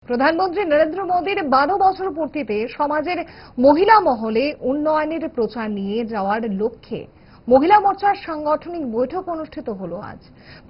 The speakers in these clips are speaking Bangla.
প্রধানমন্ত্রী নরেন্দ্র মোদীর 12 বছর পূর্তিতে সমাজের মহিলা মহলে উন্নয়নের প্রচার নিয়ে যাওয়ার লক্ষ্যে মহিলা মোর্চার সাংগঠনিক বৈঠক অনুষ্ঠিত হলো আজ।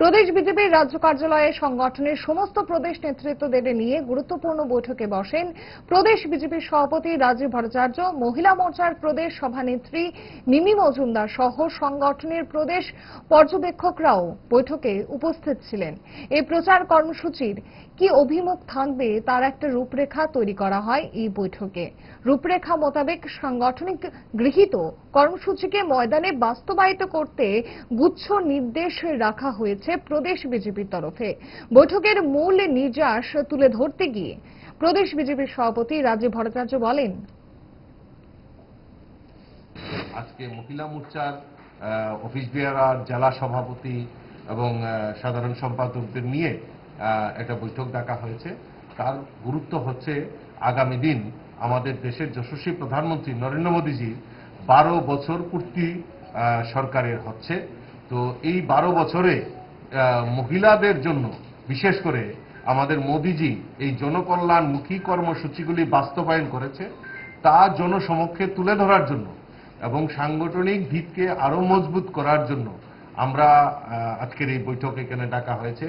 প্রদেশ বিজেপির রাজ্য কার্যালয়ে সংগঠনের সমস্ত প্রদেশ নেতৃত্বদের নিয়ে গুরুত্বপূর্ণ বৈঠকে বসেন প্রদেশ বিজেপির সভাপতি রাজীব ভট্টাচার্য, মহিলা মোর্চার প্রদেশ সভানেত্রী মিমি মজুমদার সহ সংগঠনের প্রদেশ পর্যবেক্ষকরাও বৈঠকে উপস্থিত ছিলেন। এই প্রচার কর্মসূচির কি অভিমুখ থাকবে তার একটা রূপরেখা তৈরি করা হয় এই বৈঠকে। রূপরেখা মোতাবেক সাংগঠনিক গৃহীত কর্মসূচিকে ময়দানে বাস্তবায়িত করতে গুচ্ছ নির্দেশ রাখা হয়েছে প্রদেশ বিজেপির তরফে। বৈঠকের মূল নির্যাস তুলে ধরতে গিয়ে প্রদেশ বিজেপির সভাপতি রাজীব ভট্টাচার্য বলেন, আজকে মহিলা মোর্চার অফিস বেয়ারার, জেলা সভাপতি এবং সাধারণ সম্পাদকদের নিয়ে একটা বৈঠক ডাকা হয়েছে। তার গুরুত্ব হচ্ছে আগামী দিন আমাদের দেশের যশস্বী প্রধানমন্ত্রী নরেন্দ্র মোদীজির 12 বছর পূর্তি সরকারের হচ্ছে। তো এই 12 বছরে মহিলাদের জন্য বিশেষ করে আমাদের মোদীজি এই জনকল্যাণমুখী কর্মসূচিগুলি বাস্তবায়ন করেছে, তা জনসমক্ষে তুলে ধরার জন্য এবং সাংগঠনিক ভিতকে আরো মজবুত করার জন্য আমরা আজকের এই বৈঠক এখানে ডাকা হয়েছে।